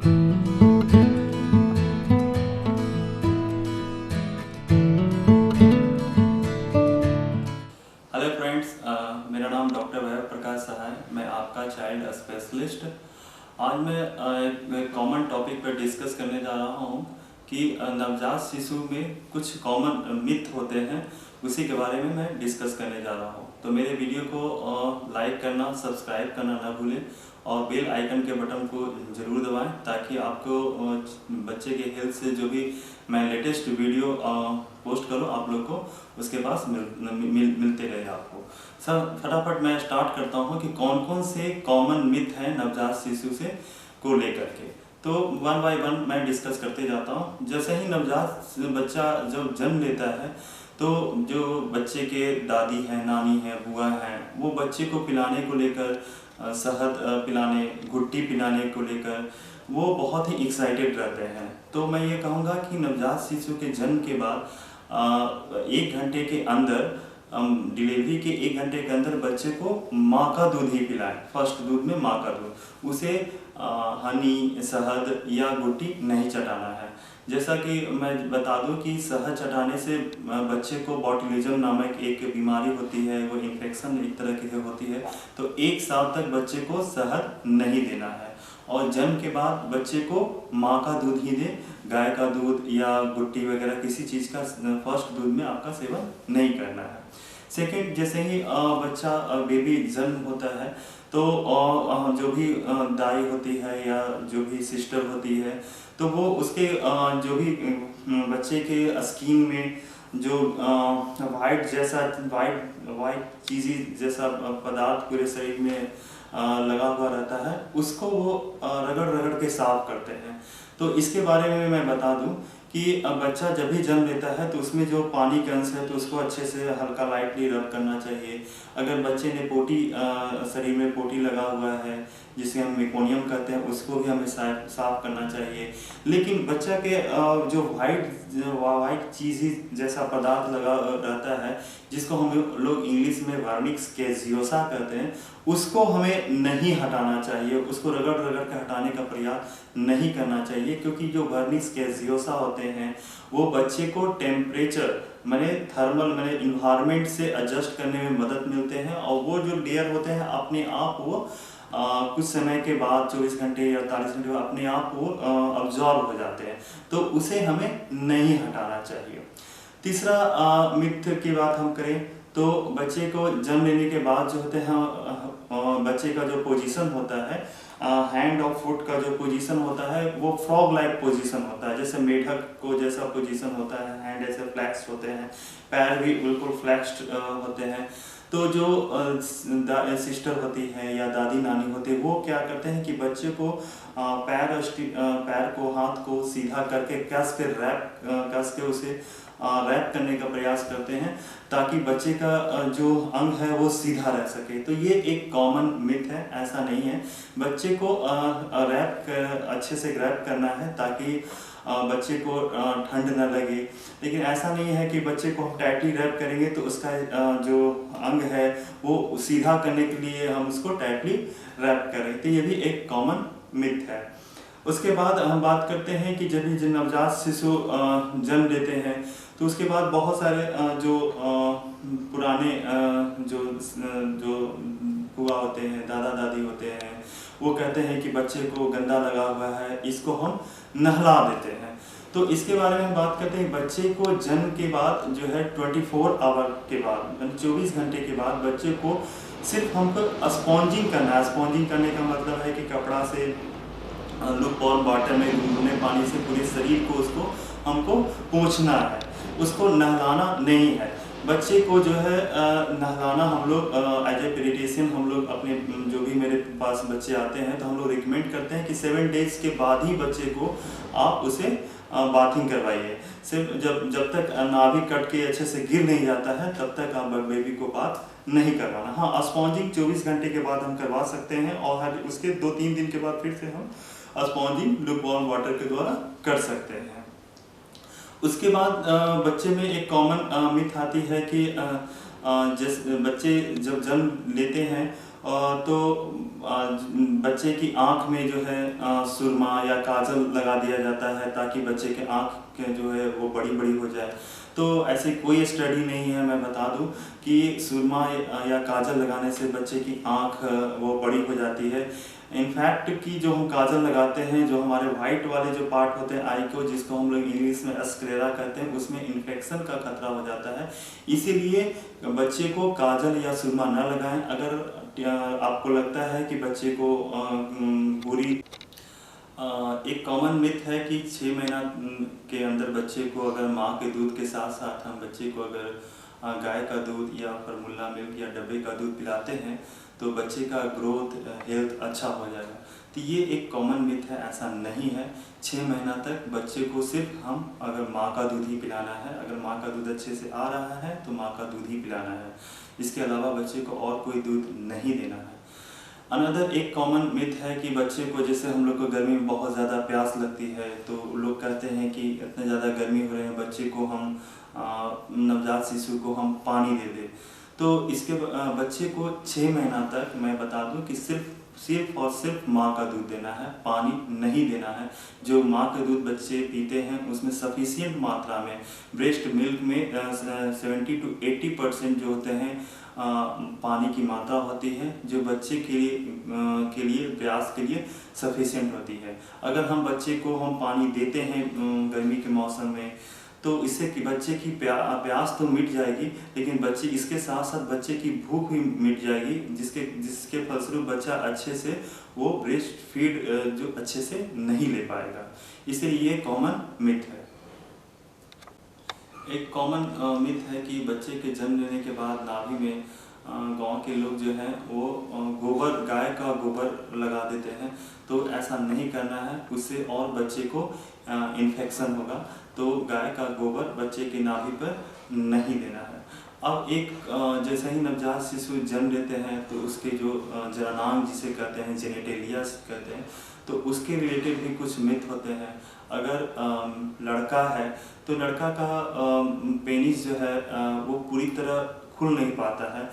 Hello friends, मेरा नाम doctor वैभव प्रकाश सहाय, मैं आपका चाइल्ड स्पेशलिस्ट। आज मैं एक कॉमन टॉपिक पर डिस्कस करने जा रहा हूँ कि नवजात शिशु में कुछ कॉमन मिथ होते हैं, उसी के बारे में मैं डिस्कस करने जा रहा हूँ। तो मेरे वीडियो को लाइक करना, सब्सक्राइब करना ना भूलें और बेल आइकन के बटन को ज़रूर दबाएं ताकि आपको बच्चे के हेल्थ से जो भी मैं लेटेस्ट वीडियो पोस्ट करूं आप लोग को उसके पास मिलते रहे आपको। सर फटाफट मैं स्टार्ट करता हूं कि कौन कौन से कॉमन मिथ हैं नवजात शिशु से को लेकर के। तो वन बाय वन मैं डिस्कस करते जाता हूं। जैसे ही नवजात बच्चा जब जन्म लेता है तो जो बच्चे के दादी हैं, नानी हैं, बुआ हैं, वो बच्चे को पिलाने को लेकर, शहद पिलाने, घुट्टी पिलाने को लेकर वो बहुत ही एक्साइटेड रहते हैं। तो मैं ये कहूँगा कि नवजात शिशु के जन्म के बाद 1 घंटे के अंदर, डिलीवरी के 1 घंटे के अंदर बच्चे को माँ का दूध ही पिलाएं। फर्स्ट दूध में माँ का दूध, उसे हनी, शहद या गुट्टी नहीं चटाना है। जैसा कि मैं बता दूं कि शहद चटाने से बच्चे को बॉटुलिज्म नामक एक बीमारी होती है, वो इन्फेक्शन एक तरह की होती है। तो 1 साल तक बच्चे को शहद नहीं देना है और जन्म के बाद बच्चे को माँ का दूध ही दे, गाय का दूध या गुट्टी वगैरह किसी चीज़ का फर्स्ट दूध में आपका सेवन नहीं करना है। सेकेंड, जैसे ही बच्चा बेबी जन्म होता है तो जो भी दाई होती है या जो भी सिस्टर होती है तो वो उसके जो भी बच्चे के स्किन में जो वाइट चीज़ी जैसा पदार्थ पूरे शरीर में लगा हुआ रहता है, उसको वो रगड़ रगड़ के साफ करते हैं। तो इसके बारे में मैं बता दूं कि बच्चा जब भी जन्म लेता है तो उसमें जो पानी का अंश है तो उसको अच्छे से हल्का लाइटली रब करना चाहिए। अगर बच्चे ने शरीर में पोटी लगा हुआ है जिसे हम मेकोनियम कहते हैं, उसको भी हमें साफ करना चाहिए। लेकिन बच्चा के जो वाइट चीज़ जैसा पदार्थ लगा रहता है जिसको हम लोग इंग्लिश में वर्निक्स कैजियोसा कहते हैं, उसको हमें नहीं हटाना चाहिए, उसको रगड़ रगड़ के हटाने का प्रयास नहीं करना चाहिए, क्योंकि जो वर्निक्स कैजियोसा होते हैं वो बच्चे को टेम्परेचर थर्मल इन्वायरमेंट से एडजस्ट करने में मदद मिलते हैं और वो जो लेयर होते हैं अपने आप वो कुछ समय के बाद 24 घंटे या 48 घंटे बाद अपने आप वो अब्जॉर्ब हो जाते हैं। तो उसे हमें नहीं हटाना चाहिए। तीसरा मिथ की बात हम करें तो बच्चे को जन्म लेने के बाद जो होते हैं बच्चे का जो पोजीशन होता है, हैंड और फुट का जो पोजीशन होता है वो फ्रॉग लाइक पोजीशन होता है। जैसे मेढक को जैसा पोजीशन होता है, हैंड ऐसे फ्लैक्स होते हैं, पैर भी बिल्कुल फ्लैक्स्ड होते हैं। तो जो सिस्टर होती है या दादी नानी होती है वो क्या करते हैं कि बच्चे को पैर को, हाथ को सीधा करके कस के उसे रैप करने का प्रयास करते हैं ताकि बच्चे का जो अंग है वो सीधा रह सके। तो ये एक कॉमन मिथ है, ऐसा नहीं है। बच्चे को अच्छे से रैप करना है ताकि बच्चे को ठंड न लगे। लेकिन ऐसा नहीं है कि बच्चे को हम टाइटली रैप करेंगे तो उसका जो अंग है वो सीधा करने के लिए हम उसको टाइटली रैप करें। तो ये भी एक कॉमन मिथ है। उसके बाद हम बात करते हैं कि जब भी नवजात शिशु जन्म लेते हैं तो उसके बाद बहुत सारे जो पुराने जो बुआ होते हैं, दादा दादी होते हैं, वो कहते हैं कि बच्चे को गंदा लगा हुआ है, इसको हम नहला देते हैं। तो इसके बारे में हम बात करते हैं। बच्चे को जन्म के बाद जो है 24 आवर के बाद 24 घंटे के बाद बच्चे को सिर्फ हमको स्पॉन्जिंग करना है। स्पॉन्जिंग करने का मतलब है कि कपड़ा से लुकवार्म वाटर में गुनगुने पानी से पूरे शरीर को उसको हमको पोंछना है, उसको नहलाना नहीं है। बच्चे को जो है नहलाना हम लोग एज ए पेडियाट्रिशियन हम लोग अपने जो भी मेरे पास बच्चे आते हैं तो हम लोग रिकमेंड करते हैं कि 7 डेज के बाद ही बच्चे को आप उसे बाथिंग करवाइए। सिर्फ जब तक नाभि कट के अच्छे से गिर नहीं जाता है तब तक आप बेबी को बात नहीं करवाना। हाँ, स्पॉन्जिंग 24 घंटे के बाद हम करवा सकते हैं और उसके 2-3 दिन के बाद फिर से हम स्पॉन्जिंग लुकवार्म वाटर के द्वारा कर सकते हैं। उसके बाद बच्चे में एक कॉमन मिथ आती है कि जैसे बच्चे जब जन्म लेते हैं तो बच्चे की आँख में जो है सुरमा या काजल लगा दिया जाता है ताकि बच्चे के आँख जो है वो बड़ी बड़ी हो जाए। तो ऐसी कोई स्टडी नहीं है, मैं बता दूं कि सुरमा या काजल लगाने से बच्चे की आँख वो बड़ी हो जाती है। इनफैक्ट कि जो हम काजल लगाते हैं, जो हमारे वाइट वाले जो पार्ट होते हैं आई को, जिसको हम लोग इंग्लिश में स्क्लेरा कहते हैं, उसमें इन्फेक्शन का खतरा हो जाता है। इसीलिए बच्चे को काजल या सुरमा न लगाएं। अगर आपको लगता है कि बच्चे को बुरी एक कॉमन मिथ है कि 6 महीना के अंदर बच्चे को अगर माँ के दूध के साथ साथ हम बच्चे को अगर गाय का दूध या फॉर्मूला मिल्क या डब्बे का दूध पिलाते हैं तो बच्चे का ग्रोथ हेल्थ अच्छा हो जाएगा। तो ये एक कॉमन मिथ है, ऐसा नहीं है। 6 महीना तक बच्चे को सिर्फ हम अगर माँ का दूध ही पिलाना है, अगर माँ का दूध अच्छे से आ रहा है तो माँ का दूध ही पिलाना है, इसके अलावा बच्चे को और कोई दूध नहीं देना है। अनदर एक कॉमन मिथ है कि बच्चे को, जैसे हम लोग को गर्मी में बहुत ज़्यादा प्यास लगती है तो लोग कहते हैं कि इतने ज़्यादा गर्मी हो रहे हैं, बच्चे को हम नवजात शिशु को हम पानी दे दें। तो इसके बच्चे को 6 महीना तक मैं बता दूं कि सिर्फ और सिर्फ माँ का दूध देना है, पानी नहीं देना है। जो माँ का दूध बच्चे पीते हैं उसमें सफिशिएंट मात्रा में, ब्रेस्ट मिल्क में 70 to 80% जो होते हैं पानी की मात्रा होती है, जो बच्चे के लिए प्यास के लिए सफिशिएंट होती है। अगर हम बच्चे को हम पानी देते हैं गर्मी के मौसम में तो इससे कि बच्चे की प्यास तो मिट जाएगी, लेकिन बच्चे इसके साथ साथ बच्चे की भूख भी मिट जाएगी, जिसके फलस्वरूप बच्चा अच्छे से वो ब्रेस्ट फीड जो अच्छे से नहीं ले पाएगा। इसलिए ये कॉमन मिथ है। एक कॉमन मिथ है कि बच्चे के जन्म लेने के बाद नाभि में गांव के लोग जो हैं वो गोबर, गाय का गोबर लगा देते हैं। तो ऐसा नहीं करना है, उससे और बच्चे को इन्फेक्शन होगा। तो गाय का गोबर बच्चे के नाभि पर नहीं देना है। अब एक जैसे ही नवजात शिशु जन्म लेते हैं तो उसके जो जननांग जिसे कहते हैं, जेनिटेलिया कहते हैं, तो उसके रिलेटेड भी कुछ मिथ होते हैं। अगर लड़का है तो लड़का का पेनिस जो है वो पूरी तरह खुल नहीं पाता है,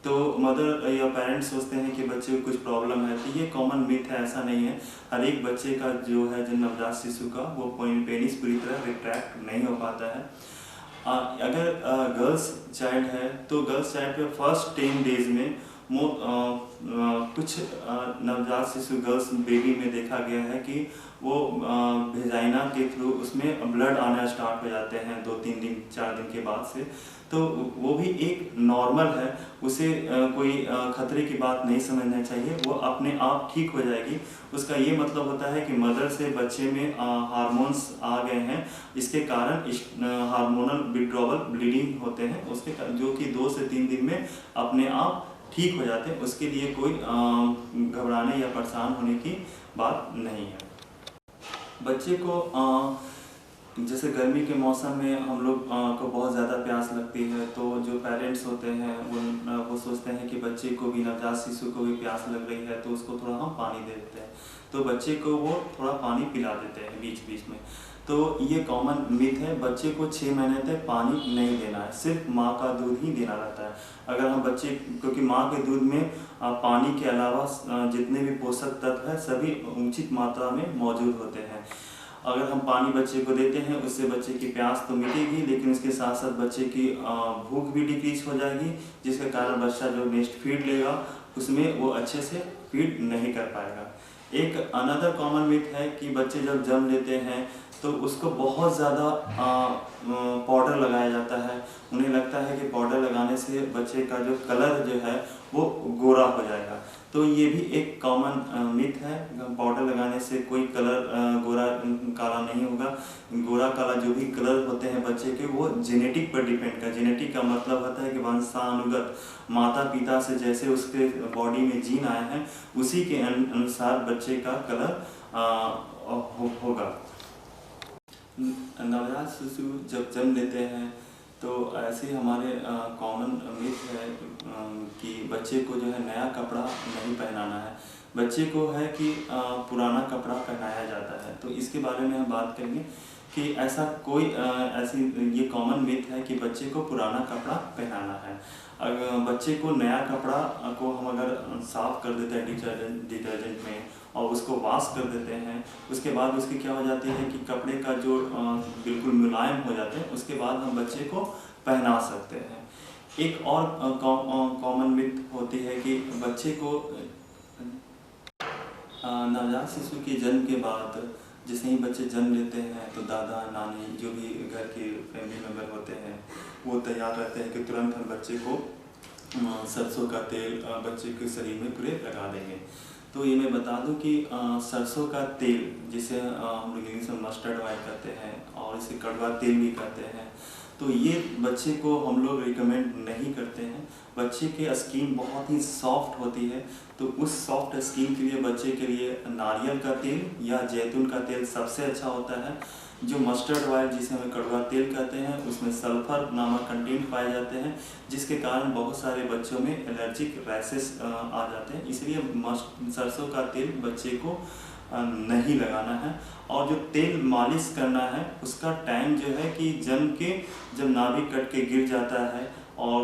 तो मदर या पेरेंट्स सोचते हैं कि बच्चे को कुछ प्रॉब्लम है। तो ये कॉमन मिथ है, ऐसा नहीं है। हर एक बच्चे का जो है, जो नवजात शिशु का, वो पेनिस पूरी तरह रिट्रैक्ट नहीं हो पाता है। अगर गर्ल्स चाइल्ड है तो गर्ल्स चाइल्ड पे फर्स्ट 10 डेज में कुछ नवजात शिशु गर्ल्स बेबी में देखा गया है कि वो वेजाइना के थ्रू उसमें ब्लड आना स्टार्ट हो जाते हैं 2-3 दिन 4 दिन के बाद से। तो वो भी एक नॉर्मल है, उसे कोई खतरे की बात नहीं समझना चाहिए, वो अपने आप ठीक हो जाएगी। उसका ये मतलब होता है कि मदर से बच्चे में हार्मोन्स आ गए हैं, इसके कारण हार्मोनल विड्रॉवल ब्लीडिंग होते हैं, उसके जो कि 2 से 3 दिन में अपने आप ठीक हो जाते हैं। उसके लिए कोई घबराने या परेशान होने की बात नहीं है। बच्चे को जैसे गर्मी के मौसम में हम लोग को बहुत ज़्यादा प्यास लगती है, तो जो पेरेंट्स होते हैं वो सोचते हैं कि बच्चे को भी, नवजात शिशु को भी प्यास लग रही है तो उसको थोड़ा हम पानी दे देते हैं, तो बच्चे को वो थोड़ा पानी पिला देते हैं बीच बीच में। तो ये कॉमन मिथ है, बच्चे को 6 महीने तक पानी नहीं देना है, सिर्फ माँ का दूध ही देना रहता है। अगर हम बच्चे, क्योंकि माँ के दूध में पानी के अलावा जितने भी पोषक तत्व हैं सभी उचित मात्रा में मौजूद होते हैं। अगर हम पानी बच्चे को देते हैं उससे बच्चे की प्यास तो मिटेगी, लेकिन उसके साथ साथ बच्चे की भूख भी डिक्रीज हो जाएगी, जिसके कारण बच्चा जो नेक्स्ट फीड लेगा उसमें वो अच्छे से फीड नहीं कर पाएगा। एक अनदर कॉमन मिथ है कि बच्चे जब जन्म लेते हैं तो उसको बहुत ज़्यादा पाउडर लगाया जाता है। उन्हें लगता है कि पाउडर लगाने से बच्चे का जो कलर जो है वो गोरा हो जाएगा, तो ये भी एक कॉमन मिथ है। पाउडर लगाने से कोई कलर गोरा काला नहीं होगा। गोरा काला जो भी कलर होते हैं बच्चे के, वो जेनेटिक पर डिपेंड कर। जेनेटिक का मतलब होता है कि वंशानुगत, माता पिता से जैसे उसके बॉडी में जीन आए हैं उसी के अनुसार बच्चे का कलर होगा। नवजात शिशु जब जन्म लेते हैं तो ऐसे हमारे कॉमन मिथ है कि बच्चे को जो है नया कपड़ा नहीं पहनाना है, बच्चे को है कि पुराना कपड़ा पहनाया जाता है। तो इसके बारे में हम बात करेंगे कि ऐसा कोई ऐसी ये कॉमन मिथ है कि बच्चे को पुराना कपड़ा पहनाना है। अगर बच्चे को नया कपड़ा को हम अगर साफ़ कर देते हैं डिटर्जेंट में और उसको वॉश कर देते हैं, उसके बाद उसकी क्या हो जाती है कि कपड़े का जो बिल्कुल मुलायम हो जाते हैं, उसके बाद हम बच्चे को पहना सकते हैं। एक और कॉमन मिथ होती है कि बच्चे को नवजात शिशु के जन्म के बाद जैसे ही बच्चे जन्म लेते हैं तो दादा नानी जो भी घर के फैमिली मेम्बर होते हैं वो तैयार रहते हैं कि तुरंत हम बच्चे को सरसों का तेल बच्चे के शरीर में पूरे लगा देंगे। तो ये मैं बता दूं कि सरसों का तेल जिसे हम लोग इंग्लिश में मस्टर्ड ऑयल कहते हैं और इसे कड़वा तेल भी कहते हैं, तो ये बच्चे को हम लोग रिकमेंड नहीं करते हैं। बच्चे के स्किन बहुत ही सॉफ्ट होती है, तो उस सॉफ्ट स्किन के लिए बच्चे के लिए नारियल का तेल या जैतून का तेल सबसे अच्छा होता है। जो मस्टर्ड ऑयल जिसे हम कड़वा तेल कहते हैं उसमें सल्फर नामक कंटेंट पाए जाते हैं, जिसके कारण बहुत सारे बच्चों में एलर्जिक रैशेस आ जाते हैं। इसलिए सरसों का तेल बच्चे को नहीं लगाना है। और जो तेल मालिश करना है उसका टाइम जो है कि जब नाभि कट के गिर जाता है और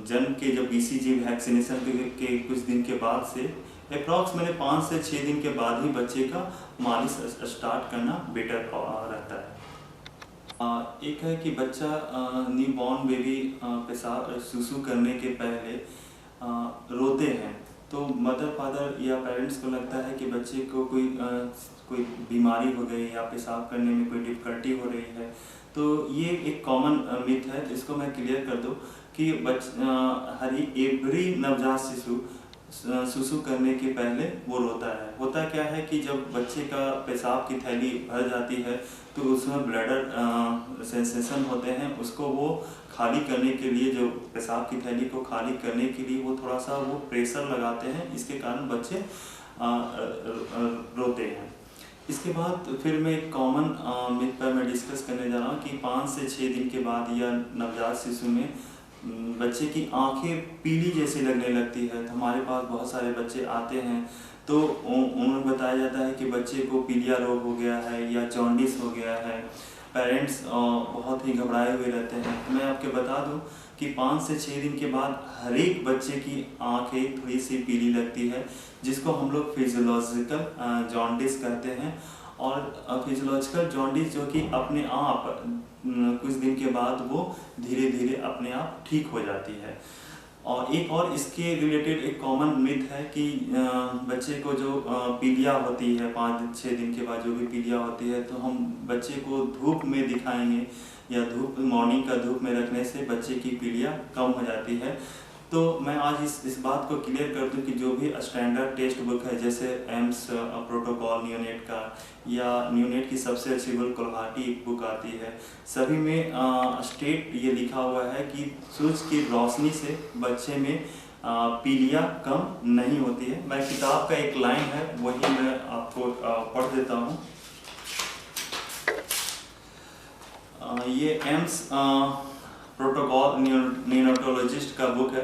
जन्म के जब BCG वैक्सीनेशन के कुछ दिन के बाद से अप्रॉक्सीमेटली 5 से 6 दिन के बाद ही बच्चे का मालिश स्टार्ट करना बेटर रहता है। एक है कि बच्चा न्यू बॉर्न बेबी पेशाब सुसु करने के पहले रोते हैं, तो मदर फादर या पेरेंट्स को लगता है कि बच्चे को कोई बीमारी हो गई या पेशाब करने में कोई डिफ़िकल्टी हो रही है। तो ये एक कॉमन मिथ है जिसको मैं क्लियर कर दूं कि एवरी नवजात शिशु सुसु करने के पहले वो रोता है। होता क्या है कि जब बच्चे का पेशाब की थैली भर जाती है तो उसमें ब्लैडर सेंसेशन होते हैं, उसको वो खाली करने के लिए, जो पेशाब की थैली को खाली करने के लिए वो थोड़ा सा वो प्रेशर लगाते हैं, इसके कारण बच्चे रोते हैं। इसके बाद फिर मैं एक कॉमन मिथ पर मैं डिस्कस करने जा रहा हूँ कि 5 से 6 दिन के बाद या नवजात शिशु में बच्चे की आंखें पीली जैसी लगने लगती है। तो हमारे पास बहुत सारे बच्चे आते हैं तो उन्हें बताया जाता है कि बच्चे को पीलिया रोग हो गया है या जॉन्डिस हो गया है। पेरेंट्स बहुत ही घबराए हुए रहते हैं। तो मैं आपके बता दूं कि 5 से 6 दिन के बाद हर एक बच्चे की आंखें थोड़ी सी पीली लगती है, जिसको हम लोग फिजियोलॉजिकल जॉन्डिस कहते हैं। और फिजियोलॉजिकल जॉन्डिस जो कि अपने आप कुछ दिन के बाद वो धीरे धीरे अपने आप ठीक हो जाती है। और एक और इसके रिलेटेड एक कॉमन मिथ है कि बच्चे को जो पीलिया होती है 5-6 दिन के बाद जो भी पीलिया होती है, तो हम बच्चे को धूप में दिखाएंगे या मॉर्निंग का धूप में रखने से बच्चे की पीलिया कम हो जाती है। तो मैं आज इस बात को क्लियर कर दूं कि जो भी स्टैंडर्ड टेक्स्ट बुक है, जैसे एम्स प्रोटोकॉल नियोनेट का या नियोनेट की सबसे अच्छी बुक कोल्हाटी एक बुक आती है, सभी में स्टेट ये लिखा हुआ है कि सूरज की रोशनी से बच्चे में पीलिया कम नहीं होती है। मैं किताब का एक लाइन है वही मैं आपको पढ़ देता हूँ। ये एम्स प्रोटोकॉल नियोनेटोलॉजिस्ट का बुक है।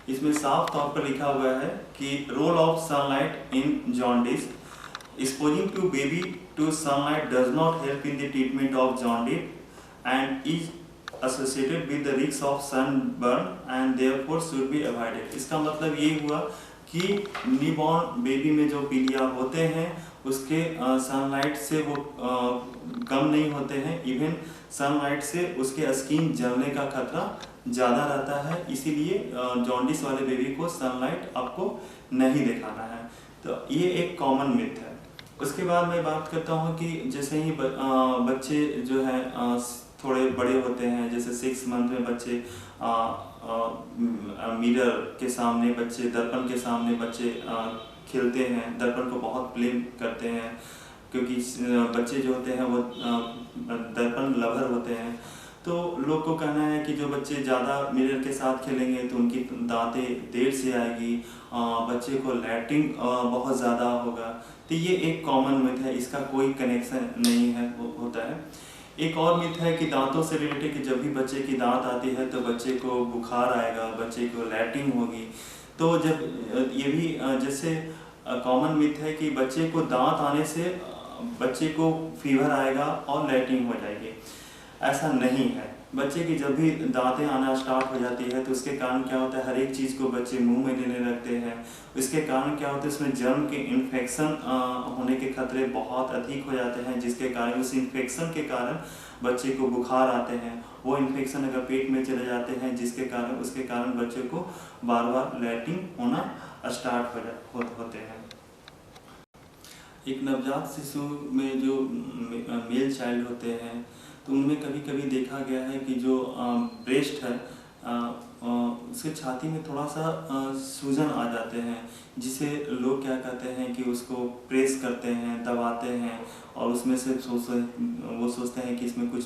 इसमें साफ तौर पर लिखा हुआ है कि role of sunlight in jaundice, exposing to baby to sunlight does not help in the treatment of jaundice and is associated with the risk of sunburn and therefore should be avoided. इसका मतलब ये हुआ कि newborn baby में जो पीलिया होते हैं उसके सनलाइट से वो कम नहीं होते हैं। इवन सनलाइट से उसके स्किन जलने का खतरा ज़्यादा रहता है, इसीलिए जॉन्डिस वाले बेबी को सनलाइट आपको नहीं दिखाना है। तो ये एक कॉमन मिथ है। उसके बाद मैं बात करता हूँ कि जैसे ही बच्चे जो हैं थोड़े बड़े होते हैं, जैसे 6 मंथ में बच्चे मिरर के सामने, बच्चे दर्पण के सामने बच्चे खेलते हैं, दर्पण को बहुत प्ले करते हैं, क्योंकि बच्चे जो होते हैं वो दर्पण लवर होते हैं। तो लोग को कहना है कि जो बच्चे ज़्यादा मिरर के साथ खेलेंगे तो उनकी दांतें देर से आएगी, बच्चे को लैट्रिन बहुत ज़्यादा होगा। तो ये एक कॉमन मिथ है, इसका कोई कनेक्शन नहीं है होता है। एक और मिथ है कि दांतों से रिलेटेड कि जब भी बच्चे की दांत आती है तो बच्चे को बुखार आएगा, बच्चे को लैट्रिन होगी। तो जब ये भी जैसे कॉमन मिथ है कि बच्चे को दांत आने से बच्चे को फीवर आएगा और लैट्रिन हो जाएगी। ऐसा नहीं है। बच्चे की जब भी दांतें आना स्टार्ट हो जाती है तो उसके कारण क्या होता है, हर एक चीज़ को बच्चे मुंह में लेने लगते हैं। इसके कारण क्या होता है, इसमें जर्म के इन्फेक्शन होने के खतरे बहुत अधिक हो जाते हैं, जिसके कारण उस इन्फेक्शन के कारण बच्चे को बुखार आते हैं। वो इन्फेक्शन अगर पेट में चले जाते हैं जिसके कारण उसके कारण बच्चे को बार बार लैट्रिन होना स्टार्ट होते हैं। एक नवजात शिशु में जो मेल चाइल्ड होते हैं तो उनमें कभी कभी देखा गया है कि जो ब्रेस्ट है उसके छाती में थोड़ा सा सूजन आ जाते हैं, जिसे लोग क्या कहते हैं कि उसको प्रेस करते हैं, दबाते हैं और उसमें से वो सोचते हैं कि इसमें कुछ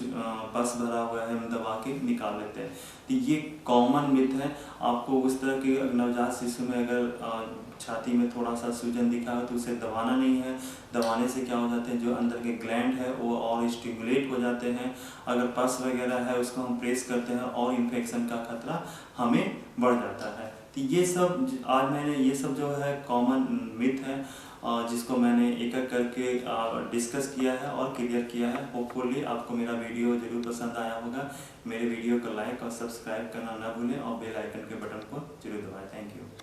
पस भरा हुआ है, हम दबा के निकाल लेते हैं। तो ये कॉमन मिथ है। आपको उस तरह के नवजात शिशु में अगर छाती में थोड़ा सा सूजन दिखा हो तो उसे दबाना नहीं है। दबाने से क्या हो जाते हैं, जो अंदर के ग्लैंड है वो और स्टिमुलेट हो जाते हैं। अगर पस वगैरह है उसको हम प्रेस करते हैं और इन्फेक्शन का खतरा हमें बढ़ जाता है। तो ये सब आज मैंने ये सब जो है कॉमन मिथ है जिसको मैंने एक एक करके डिस्कस किया है और क्लियर किया है। होपफुली आपको मेरा वीडियो जरूर पसंद आया होगा। मेरे वीडियो को लाइक और सब्सक्राइब करना ना भूलें और बेल आइकन के बटन को जरूर दबाएं। Thank you.